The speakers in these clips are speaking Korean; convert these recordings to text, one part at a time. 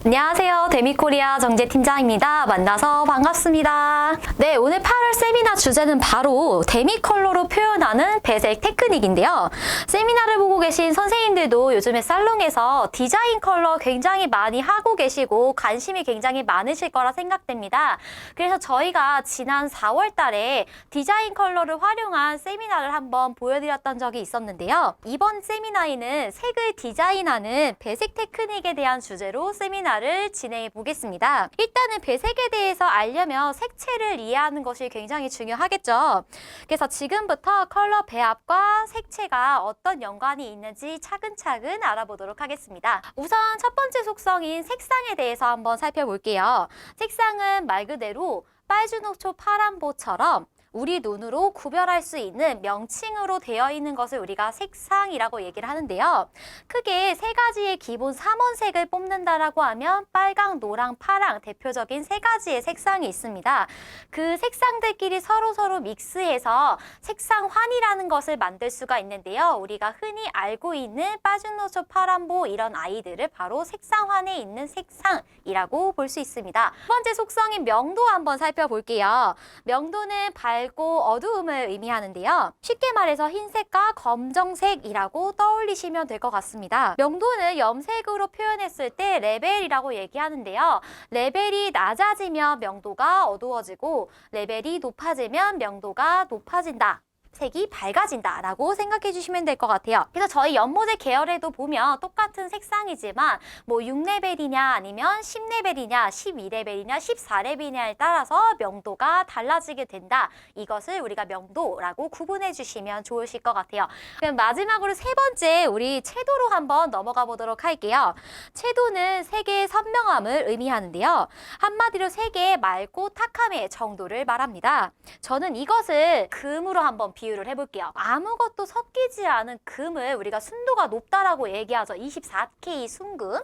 안녕하세요. 데미코리아 정재팀장입니다. 만나서 반갑습니다. 네, 오늘 8월 세미나 주제는 바로 데미컬러로 표현하는 배색 테크닉인데요. 세미나를 보고 계신 선생님들도 요즘에 살롱에서 디자인 컬러 굉장히 많이 하고 계시고 관심이 굉장히 많으실 거라 생각됩니다. 그래서 저희가 지난 4월 달에 디자인 컬러를 활용한 세미나를 한번 보여드렸던 적이 있었는데요. 이번 세미나에는 색을 디자인하는 배색 테크닉에 대한 주제로 세미나를 진행해 보겠습니다. 일단은 배색에 대해서 알려면 색채를 이해하는 것이 굉장히 중요하겠죠. 그래서 지금부터 컬러 배합과 색채가 어떤 연관이 있는지 차근차근 알아보도록 하겠습니다. 우선 첫 번째 속성인 색상에 대해서 한번 살펴볼게요. 색상은 말 그대로 빨주노초 파란보처럼 우리 눈으로 구별할 수 있는 명칭으로 되어 있는 것을 우리가 색상이라고 얘기를 하는데요. 크게 세 가지의 기본 삼원색을 뽑는다라고 하면 빨강, 노랑, 파랑 대표적인 세 가지의 색상이 있습니다. 그 색상들끼리 서로 믹스해서 색상환이라는 것을 만들 수가 있는데요. 우리가 흔히 알고 있는 빨주노초 파란보 이런 아이들을 바로 색상환에 있는 색상이라고 볼 수 있습니다. 두 번째 속성인 명도 한번 살펴볼게요. 명도는 밝고 어두움을 의미하는데요. 쉽게 말해서 흰색과 검정색이라고 떠올리시면 될 것 같습니다. 명도는 염색으로 표현했을 때 레벨이라고 얘기하는데요. 레벨이 낮아지면 명도가 어두워지고 레벨이 높아지면 명도가 높아진다. 색이 밝아진다라고 생각해 주시면 될 것 같아요. 그래서 저희 연모제 계열에도 보면 똑같은 색상이지만 뭐 6레벨이냐 아니면 10레벨이냐 12레벨이냐 14레벨이냐에 따라서 명도가 달라지게 된다. 이것을 우리가 명도라고 구분해 주시면 좋으실 것 같아요. 그럼 마지막으로 세 번째 우리 채도로 한번 넘어가 보도록 할게요. 채도는 색의 선명함을 의미하는데요. 한마디로 색의 맑고 탁함의 정도를 말합니다. 저는 이것을 금으로 한번 비유를 해볼게요. 아무것도 섞이지 않은 금을 우리가 순도가 높다라고 얘기하죠. 24K 순금.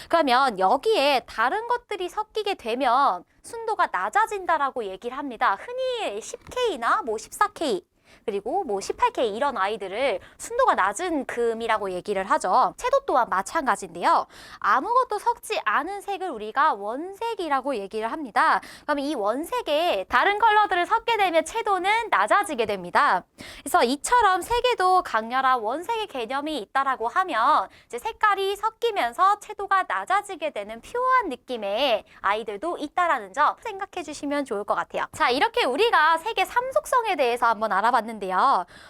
그러면 여기에 다른 것들이 섞이게 되면 순도가 낮아진다라고 얘기를 합니다. 흔히 10K나 뭐 14K 그리고 뭐 18K 이런 아이들을 순도가 낮은 금이라고 얘기를 하죠. 채도 또한 마찬가지인데요. 아무것도 섞지 않은 색을 우리가 원색이라고 얘기를 합니다. 그럼 이 원색에 다른 컬러들을 섞게 되면 채도는 낮아지게 됩니다. 그래서 이처럼 색에도 강렬한 원색의 개념이 있다라고 하면 이제 색깔이 섞이면서 채도가 낮아지게 되는 퓨어한 느낌의 아이들도 있다라는 점 생각해 주시면 좋을 것 같아요. 자, 이렇게 우리가 색의 3속성에 대해서 한번 알아봤는데요.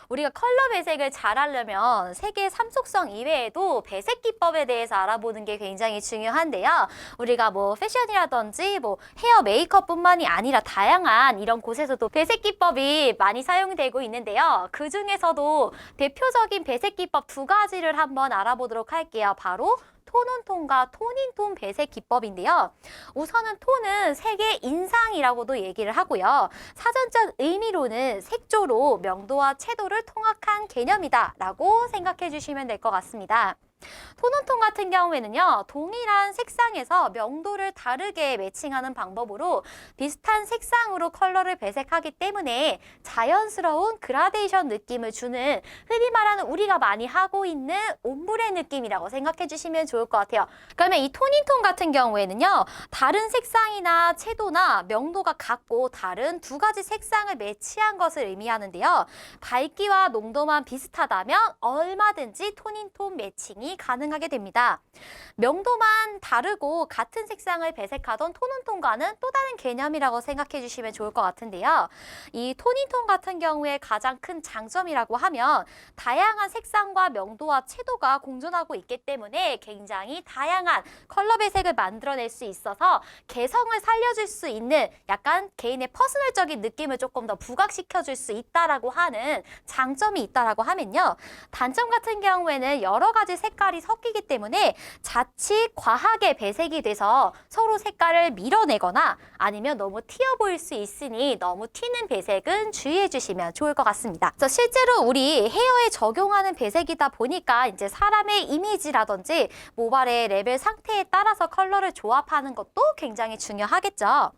우리가 컬러 배색을 잘 하려면 색의 3속성 이외에도 배색 기법에 대해서 알아보는 게 굉장히 중요한데요. 우리가 뭐 패션이라든지 뭐 헤어 메이크업뿐만이 아니라 다양한 이런 곳에서도 배색 기법이 많이 사용되고 있는데요. 그 중에서도 대표적인 배색 기법 두 가지를 한번 알아보도록 할게요. 바로 톤온톤과 톤인톤 배색 기법인데요. 우선은 톤은 색의 인상이라고도 얘기를 하고요. 사전적 의미로는 색조로 명도와 채도를 통합한 개념이다 라고 생각해 주시면 될 것 같습니다. 톤온톤 같은 경우에는요. 동일한 색상에서 명도를 다르게 매칭하는 방법으로 비슷한 색상으로 컬러를 배색하기 때문에 자연스러운 그라데이션 느낌을 주는 흔히 말하는 우리가 많이 하고 있는 옴브레 느낌이라고 생각해 주시면 좋을 것 같아요. 그러면 이 톤인톤 같은 경우에는요. 다른 색상이나 채도나 명도가 같고 다른 두 가지 색상을 매치한 것을 의미하는데요. 밝기와 농도만 비슷하다면 얼마든지 톤인톤 매칭이 가능하게 됩니다. 명도만 다르고 같은 색상을 배색하던 톤온톤과는 또 다른 개념이라고 생각해 주시면 좋을 것 같은데요. 이 톤인톤 같은 경우에 가장 큰 장점이라고 하면 다양한 색상과 명도와 채도가 공존하고 있기 때문에 굉장히 다양한 컬러 배색을 만들어낼 수 있어서 개성을 살려줄 수 있는 약간 개인의 퍼스널적인 느낌을 조금 더 부각시켜 줄 수 있다라고 하는 장점이 있다라고 하면요. 단점 같은 경우에는 여러 가지 색깔이 섞이기 때문에 자칫 과하게 배색이 돼서 서로 색깔을 밀어내거나 아니면 너무 튀어 보일 수 있으니 너무 튀는 배색은 주의해 주시면 좋을 것 같습니다. 그래서 실제로 우리 헤어에 적용하는 배색이다 보니까 이제 사람의 이미지라든지 모발의 레벨 상태에 따라서 컬러를 조합하는 것도 굉장히 중요하겠죠.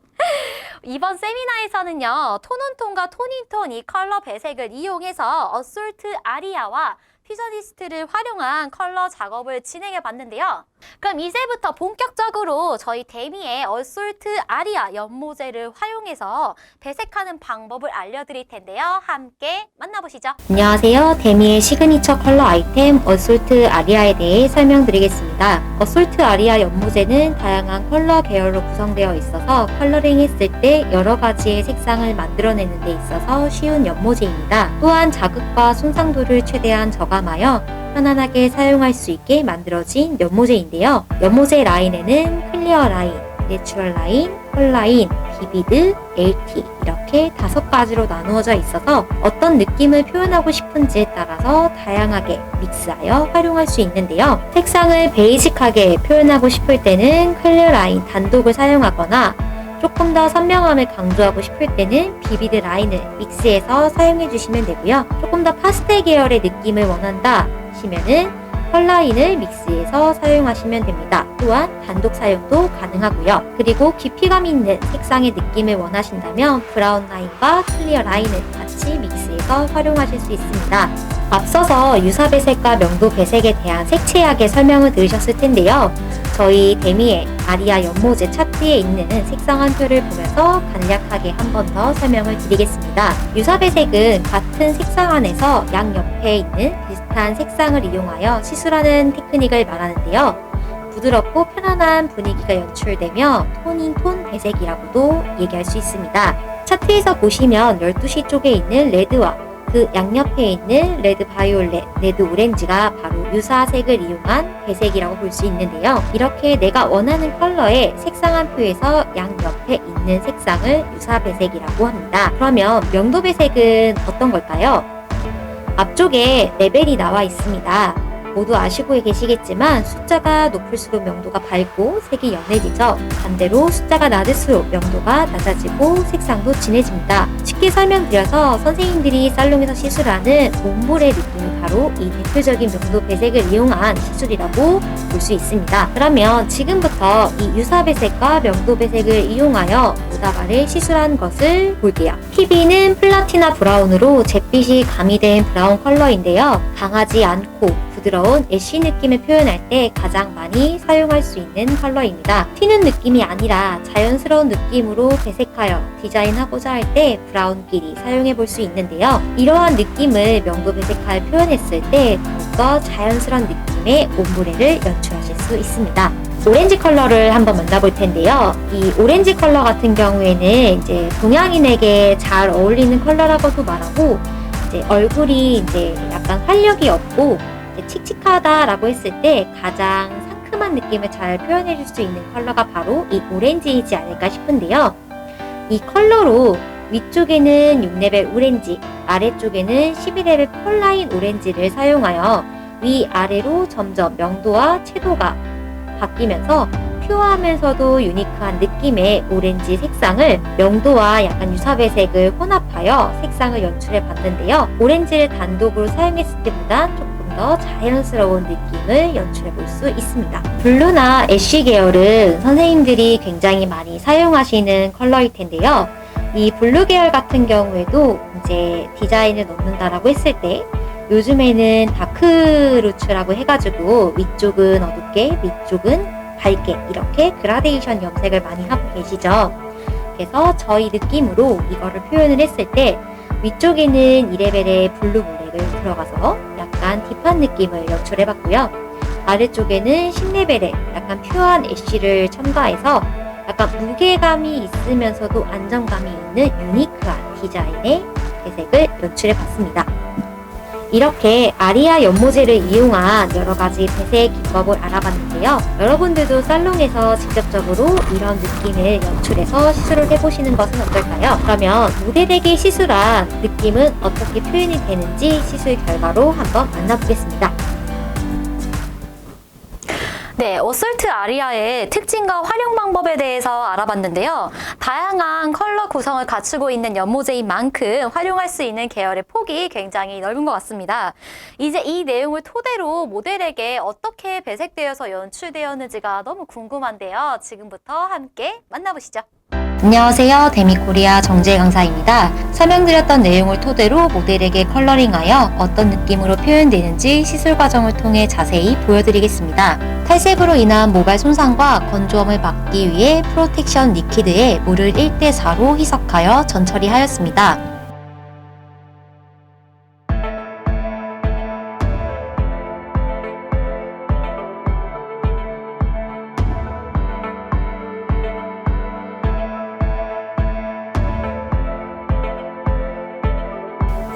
이번 세미나에서는요. 톤온톤과 톤인톤 이 컬러 배색을 이용해서 어솔트 아리아와 퓨저니스트를 활용한 컬러 작업을 진행해 봤는데요. 그럼 이제부터 본격적으로 저희 데미의 어솔트 아리아 연모제를 활용해서 배색하는 방법을 알려드릴 텐데요. 함께 만나보시죠. 안녕하세요. 데미의 시그니처 컬러 아이템 어솔트 아리아에 대해 설명드리겠습니다. 어솔트 아리아 연모제는 다양한 컬러 계열로 구성되어 있어서 컬러링 했을 때 여러 가지의 색상을 만들어내는 데 있어서 쉬운 연모제입니다. 또한 자극과 손상도를 최대한 저감하여 편안하게 사용할 수 있게 만들어진 연모제인데요. 연모제 라인에는 클리어 라인, 내추럴 라인, 펄 라인, 비비드, LT 이렇게 5가지로 나누어져 있어서 어떤 느낌을 표현하고 싶은지에 따라서 다양하게 믹스하여 활용할 수 있는데요. 색상을 베이직하게 표현하고 싶을 때는 클리어 라인 단독을 사용하거나 조금 더 선명함을 강조하고 싶을 때는 비비드 라인을 믹스해서 사용해 주시면 되고요. 조금 더 파스텔 계열의 느낌을 원한다 하시면은 펄 라인을 믹스해서 사용하시면 됩니다. 또한 단독 사용도 가능하고요. 그리고 깊이감 있는 색상의 느낌을 원하신다면 브라운 라인과 클리어 라인을 같이 믹스해서 활용하실 수 있습니다. 앞서서 유사 배색과 명도 배색에 대한 색채하게 설명을 들으셨을 텐데요. 저희 데미의 아리아 연모제 차트에 있는 색상 한 표를 보면서 간략하게 한 번 더 설명을 드리겠습니다. 유사 배색은 같은 색상 안에서 양옆에 있는 비슷한 색상을 이용하여 시술하는 테크닉을 말하는데요. 부드럽고 편안한 분위기가 연출되며 톤인 톤 배색이라고도 얘기할 수 있습니다. 차트에서 보시면 12시 쪽에 있는 레드와 그 양옆에 있는 레드 바이올렛, 레드 오렌지가 바로 유사색을 이용한 배색이라고 볼 수 있는데요. 이렇게 내가 원하는 컬러의 색상 한 표에서 양옆에 있는 색상을 유사 배색이라고 합니다. 그러면 명도 배색은 어떤 걸까요? 앞쪽에 레벨이 나와 있습니다. 모두 아시고 계시겠지만 숫자가 높을수록 명도가 밝고 색이 연해지죠. 반대로 숫자가 낮을수록 명도가 낮아지고 색상도 진해집니다. 쉽게 설명드려서 선생님들이 살롱에서 시술하는 옴브레 느낌이 바로 이 대표적인 명도 배색을 이용한 시술이라고 볼 수 있습니다. 그러면 지금부터 이 유사 배색과 명도 배색을 이용하여 모다발을 시술한 것을 볼게요. PB는 플라티나 브라운으로 잿빛이 가미된 브라운 컬러인데요. 강하지 않고 부드러운 애쉬 느낌을 표현할 때 가장 많이 사용할 수 있는 컬러입니다. 튀는 느낌이 아니라 자연스러운 느낌으로 배색하여 디자인하고자 할 때 브라운끼리 사용해 볼 수 있는데요. 이러한 느낌을 명도 배색하여 표현했을 때 더욱더 자연스러운 느낌의 옴브레를 연출하실 수 있습니다. 오렌지 컬러를 한번 만나볼 텐데요. 이 오렌지 컬러 같은 경우에는 이제 동양인에게 잘 어울리는 컬러라고도 말하고 이제 얼굴이 이제 약간 활력이 없고 칙칙하다라고 했을 때 가장 상큼한 느낌을 잘 표현해 줄 수 있는 컬러가 바로 이 오렌지이지 않을까 싶은데요. 이 컬러로 위쪽에는 6레벨 오렌지, 아래쪽에는 12레벨 펄라인 오렌지를 사용하여 위아래로 점점 명도와 채도가 바뀌면서 퓨어하면서도 유니크한 느낌의 오렌지 색상을 명도와 약간 유사 배색을 혼합하여 색상을 연출해 봤는데요. 오렌지를 단독으로 사용했을 때보다 조금 더 자연스러운 느낌을 연출해 볼 수 있습니다. 블루나 애쉬 계열은 선생님들이 굉장히 많이 사용하시는 컬러일 텐데요. 이 블루 계열 같은 경우에도 이제 디자인을 넣는다라고 했을 때 요즘에는 다크 루츠라고 해가지고 위쪽은 어둡게 위쪽은 밝게 이렇게 그라데이션 염색을 많이 하고 계시죠. 그래서 저희 느낌으로 이거를 표현을 했을 때 위쪽에는 2레벨의 블루 블랙을 들어가서 약간 딥한 느낌을 연출해봤고요. 아래쪽에는 10레벨의 약간 퓨어한 애쉬를 첨가해서 약간 무게감이 있으면서도 안정감이 있는 유니크한 디자인의 배색을 연출해봤습니다. 이렇게 아리아 연모제를 이용한 여러가지 배색 기법을 알아봤는데요. 여러분들도 살롱에서 직접적으로 이런 느낌을 연출해서 시술을 해보시는 것은 어떨까요? 그러면 모델에게 시술한 느낌은 어떻게 표현이 되는지 시술 결과로 한번 만나보겠습니다. 네, 어솔트 아리아의 특징과 활용 방법에 대해서 알아봤는데요. 다양한 컬러 구성을 갖추고 있는 연모제인 만큼 활용할 수 있는 계열의 폭이 굉장히 넓은 것 같습니다. 이제 이 내용을 토대로 모델에게 어떻게 배색되어서 연출되었는지가 너무 궁금한데요. 지금부터 함께 만나보시죠. 안녕하세요. 데미코리아 정재 강사입니다. 설명드렸던 내용을 토대로 모델에게 컬러링하여 어떤 느낌으로 표현되는지 시술 과정을 통해 자세히 보여드리겠습니다. 탈색으로 인한 모발 손상과 건조함을 막기 위해 프로텍션 리퀴드에 물을 1대4로 희석하여 전처리하였습니다.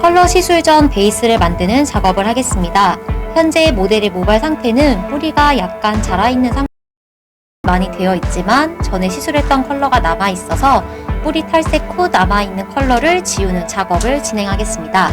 컬러 시술 전 베이스를 만드는 작업을 하겠습니다. 현재 모델의 모발 상태는 뿌리가 약간 자라있는 상태가 많이 되어 있지만 전에 시술했던 컬러가 남아있어서 뿌리 탈색 후 남아있는 컬러를 지우는 작업을 진행하겠습니다.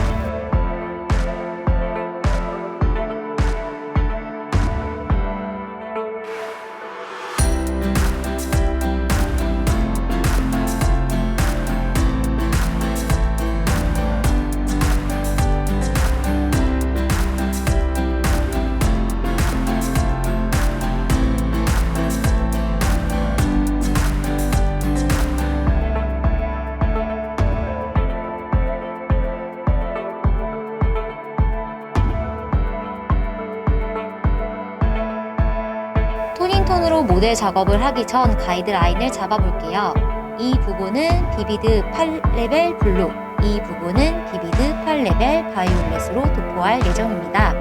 토닝톤으로 모델 작업을 하기 전 가이드라인을 잡아볼게요. 이 부분은 비비드 8레벨 블루, 이 부분은 비비드 8레벨 바이올렛으로 도포할 예정입니다.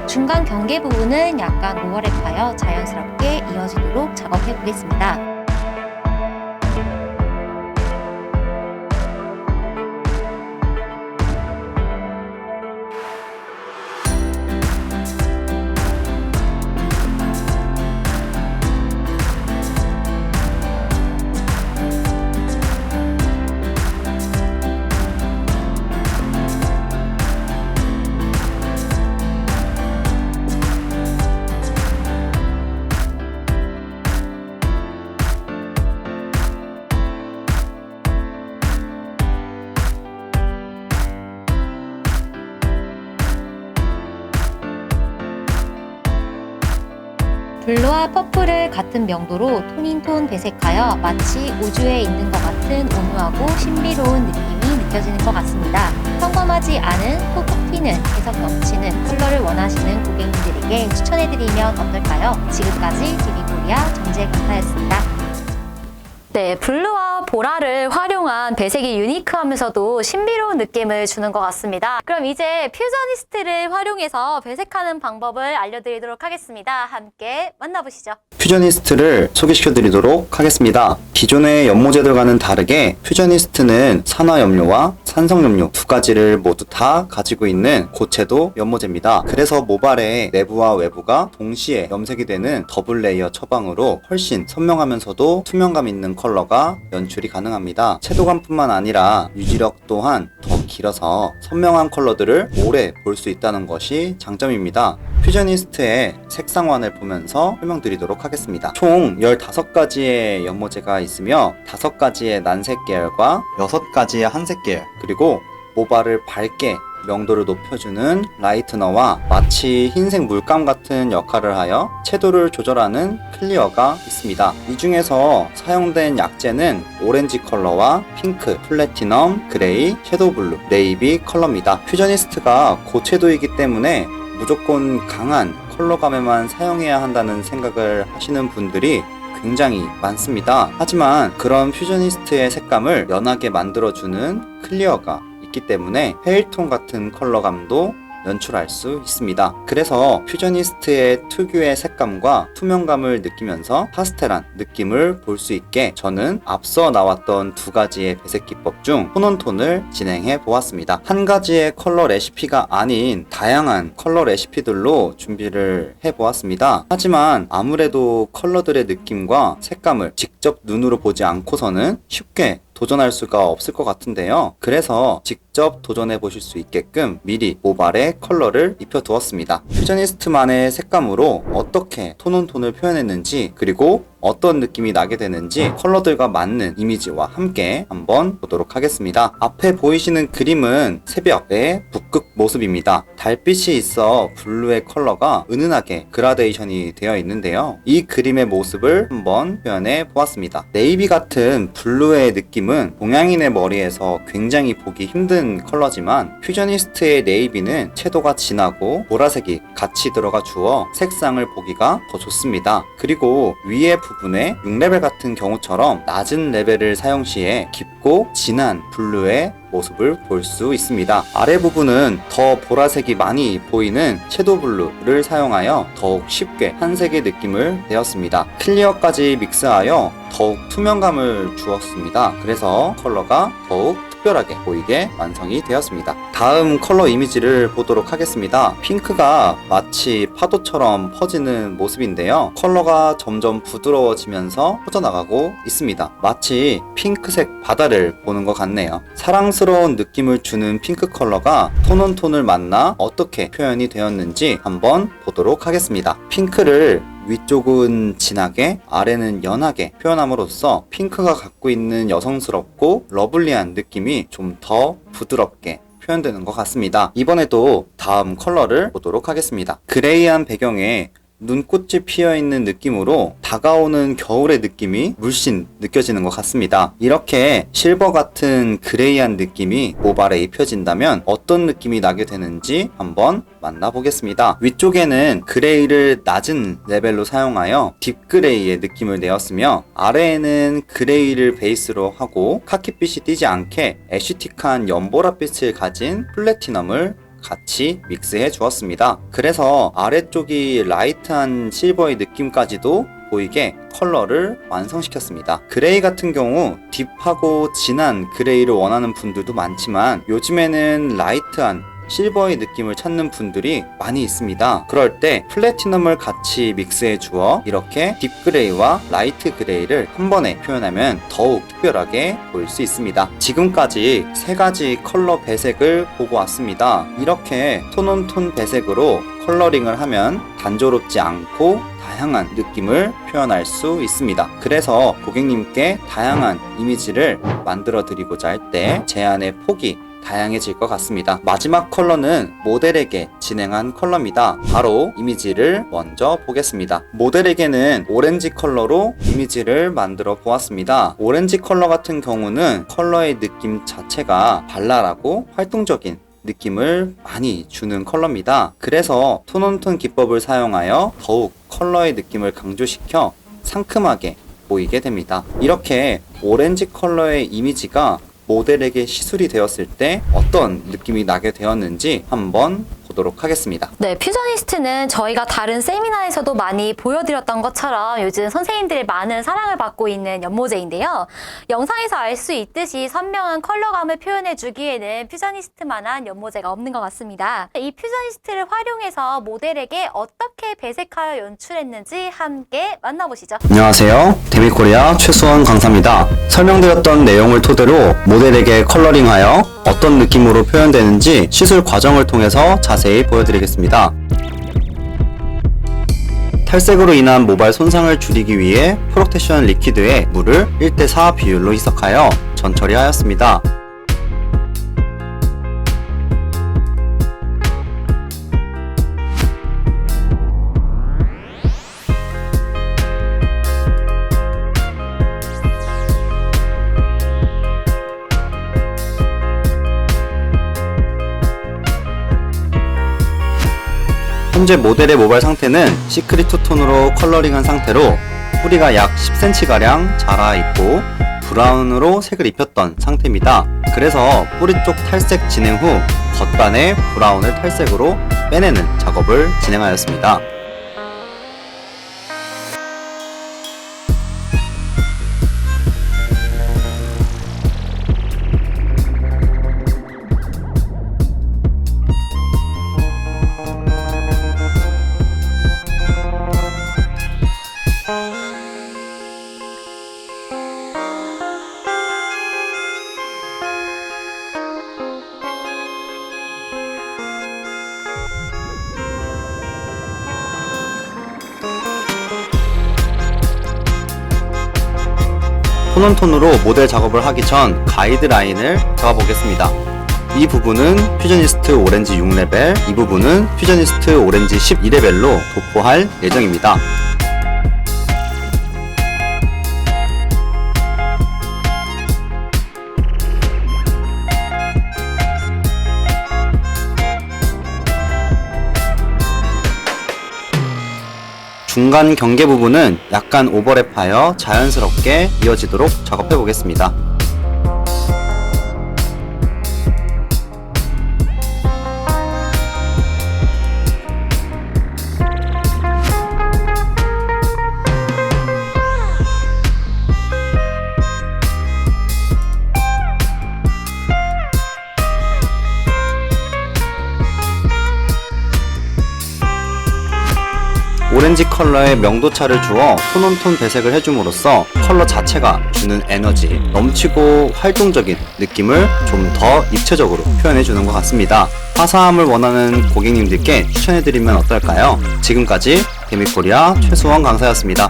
중간 경계 부분은 약간 오버랩하여 자연스럽게 이어지도록 작업해 보겠습니다. 블루와 퍼플을 같은 명도로 토닝톤 배색하여 마치 우주에 있는 것 같은 오묘하고 신비로운 느낌이 느껴지는 것 같습니다. 평범하지 않은 톡톡 튀는 개성 넘치는 컬러를 원하시는 고객님들에게 추천해드리면 어떨까요? 지금까지 데미코리아 정재 강사였습니다. 네, 블루와 보라를 활용한 배색이 유니크하면서도 신비로운 느낌을 주는 것 같습니다. 그럼 이제 퓨저니스트를 활용해서 배색하는 방법을 알려드리도록 하겠습니다. 함께 만나보시죠. 퓨저니스트를 소개시켜드리도록 하겠습니다. 기존의 연모제들과는 다르게 퓨저니스트는 산화염료와 산성염료 두 가지를 모두 다 가지고 있는 고채도 연모제입니다. 그래서 모발의 내부와 외부가 동시에 염색이 되는 더블 레이어 처방으로 훨씬 선명하면서도 투명감 있는 컬러가 연출이 가능합니다. 채도감뿐만 아니라 유지력 또한 더 길어서 선명한 컬러들을 오래 볼 수 있다는 것이 장점입니다. 퓨저니스트의 색상환을 보면서 설명드리도록 하겠습니다. 총 15가지의 연모제가 있으며 5가지의 난색 계열과 6가지의 한색 계열, 그리고 모발을 밝게 명도를 높여주는 라이트너와 마치 흰색 물감 같은 역할을 하여 채도를 조절하는 클리어가 있습니다. 이 중에서 사용된 약재는 오렌지 컬러와 핑크, 플래티넘, 그레이, 섀도우 블루, 네이비 컬러입니다. 퓨저니스트가 고채도이기 때문에 무조건 강한 컬러감에만 사용해야 한다는 생각을 하시는 분들이 굉장히 많습니다. 하지만 그런 퓨저니스트의 색감을 연하게 만들어주는 클리어가 있기 때문에 페일톤 같은 컬러감도 연출할 수 있습니다. 그래서 퓨저니스트의 특유의 색감과 투명감을 느끼면서 파스텔한 느낌을 볼 수 있게 저는 앞서 나왔던 두 가지의 배색 기법 중 톤온톤을 진행해 보았습니다. 한 가지의 컬러 레시피가 아닌 다양한 컬러 레시피들로 준비를 해 보았습니다. 하지만 아무래도 컬러들의 느낌과 색감을 직접 눈으로 보지 않고서는 쉽게 도전할 수가 없을 것 같은데요. 그래서 직접 직접 도전해 보실 수 있게끔 미리 모발에 컬러를 입혀 두었습니다. 퓨저니스트만의 색감으로 어떻게 톤온톤을 표현했는지, 그리고 어떤 느낌이 나게 되는지 컬러들과 맞는 이미지와 함께 한번 보도록 하겠습니다. 앞에 보이시는 그림은 새벽의 북극 모습입니다. 달빛이 있어 블루의 컬러가 은은하게 그라데이션이 되어 있는데요. 이 그림의 모습을 한번 표현해 보았습니다. 네이비 같은 블루의 느낌은 동양인의 머리에서 굉장히 보기 힘든 컬러지만 퓨저니스트의 네이비는 채도가 진하고 보라색이 같이 들어가 주어 색상을 보기가 더 좋습니다. 그리고 위에 부분에 6레벨 같은 경우처럼 낮은 레벨을 사용 시에 깊고 진한 블루의 모습을 볼 수 있습니다. 아래 부분은 더 보라색이 많이 보이는 섀도우 블루를 사용하여 더욱 쉽게 한색의 느낌을 내었습니다. 클리어까지 믹스하여 더욱 투명감을 주었습니다. 그래서 컬러가 더욱 특별하게 보이게 완성이 되었습니다. 다음 컬러 이미지를 보도록 하겠습니다. 핑크가 마치 파도처럼 퍼지는 모습인데요. 컬러가 점점 부드러워지면서 퍼져나가고 있습니다. 마치 핑크색 바다를 보는 것 같네요. 사랑스러운 느낌을 주는 핑크 컬러가 톤온톤을 만나 어떻게 표현이 되었는지 한번 보도록 하겠습니다. 핑크를 위쪽은 진하게, 아래는 연하게 표현함으로써 핑크가 갖고 있는 여성스럽고 러블리한 느낌이 좀 더 부드럽게 표현되는 것 같습니다. 이번에도 다음 컬러를 보도록 하겠습니다. 그레이한 배경에 눈꽃이 피어있는 느낌으로 다가오는 겨울의 느낌이 물씬 느껴지는 것 같습니다. 이렇게 실버 같은 그레이한 느낌이 모발에 입혀진다면 어떤 느낌이 나게 되는지 한번 만나보겠습니다. 위쪽에는 그레이를 낮은 레벨로 사용하여 딥그레이의 느낌을 내었으며, 아래에는 그레이를 베이스로 하고 카키빛이 띄지 않게 애쉬틱한 연보라빛을 가진 플래티넘을 같이 믹스해 주었습니다. 그래서 아래쪽이 라이트한 실버의 느낌까지도 보이게 컬러를 완성시켰습니다. 그레이 같은 경우 딥하고 진한 그레이를 원하는 분들도 많지만 요즘에는 라이트한 실버의 느낌을 찾는 분들이 많이 있습니다. 그럴 때 플래티넘을 같이 믹스해 주어 이렇게 딥그레이와 라이트 그레이를 한 번에 표현하면 더욱 특별하게 보일 수 있습니다. 지금까지 세 가지 컬러 배색을 보고 왔습니다. 이렇게 톤온톤 배색으로 컬러링을 하면 단조롭지 않고 다양한 느낌을 표현할 수 있습니다. 그래서 고객님께 다양한 이미지를 만들어 드리고자 할 때 제안의 폭이 다양해질 것 같습니다. 마지막 컬러는 모델에게 진행한 컬러입니다. 바로 이미지를 먼저 보겠습니다. 모델에게는 오렌지 컬러로 이미지를 만들어 보았습니다. 오렌지 컬러 같은 경우는 컬러의 느낌 자체가 발랄하고 활동적인 느낌을 많이 주는 컬러입니다. 그래서 톤온톤 기법을 사용하여 더욱 컬러의 느낌을 강조시켜 상큼하게 보이게 됩니다. 이렇게 오렌지 컬러의 이미지가 모델에게 시술이 되었을 때 어떤 느낌이 나게 되었는지 한번 보도록 하겠습니다. 네, 퓨저니스트는 저희가 다른 세미나에서도 많이 보여드렸던 것처럼 요즘 선생님들의 많은 사랑을 받고 있는 연모제인데요. 영상에서 알 수 있듯이 선명한 컬러감을 표현해주기에는 퓨저니스트만한 연모제가 없는 것 같습니다. 이 퓨저니스트를 활용해서 모델에게 어떻게 배색하여 연출했는지 함께 만나보시죠. 안녕하세요. 데미코리아 최수원 강사입니다. 설명드렸던 내용을 토대로 모델에게 컬러링하여 어떤 느낌으로 표현되는지 시술 과정을 통해서 자세히 보여드리겠습니다. 탈색으로 인한 모발 손상을 줄이기 위해 프로텍션 리퀴드에 물을 1:4 비율로 희석하여 전처리하였습니다. 현재 모델의 모발 상태는 시크릿 투톤으로 컬러링한 상태로 뿌리가 약 10cm가량 자라있고 브라운으로 색을 입혔던 상태입니다. 그래서 뿌리 쪽 탈색 진행 후 겉반의 브라운을 탈색으로 빼내는 작업을 진행하였습니다. 톤온톤으로 모델 작업을 하기 전 가이드라인을 잡아보겠습니다. 이 부분은 퓨저니스트 오렌지 6레벨, 이 부분은 퓨저니스트 오렌지 12레벨로 도포할 예정입니다. 중간 경계 부분은 약간 오버랩하여 자연스럽게 이어지도록 작업해 보겠습니다. 오렌지 컬러에 명도차를 주어 톤온톤 배색을 해줌으로써 컬러 자체가 주는 에너지, 넘치고 활동적인 느낌을 좀 더 입체적으로 표현해주는 것 같습니다. 화사함을 원하는 고객님들께 추천해드리면 어떨까요? 지금까지 데미코리아 최수원 강사였습니다.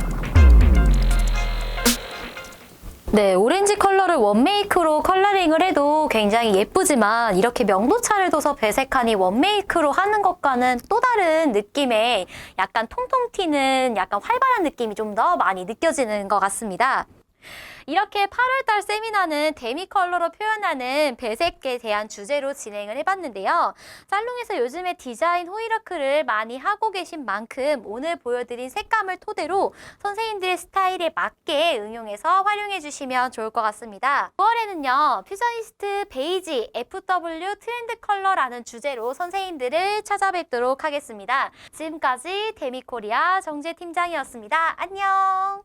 네, 오렌지 컬러를 원메이크로 컬러링을 해도 굉장히 예쁘지만 이렇게 명도차를 둬서 배색하니 원메이크로 하는 것과는 또 다른 느낌의 약간 통통 튀는 약간 활발한 느낌이 좀 더 많이 느껴지는 것 같습니다. 이렇게 8월달 세미나는 데미 컬러로 표현하는 배색에 대한 주제로 진행을 해봤는데요. 살롱에서 요즘에 디자인 호이라크를 많이 하고 계신 만큼 오늘 보여드린 색감을 토대로 선생님들의 스타일에 맞게 응용해서 활용해 주시면 좋을 것 같습니다. 9월에는요. 퓨저니스트 베이지 FW 트렌드 컬러라는 주제로 선생님들을 찾아뵙도록 하겠습니다. 지금까지 데미코리아 정재팀장이었습니다. 안녕!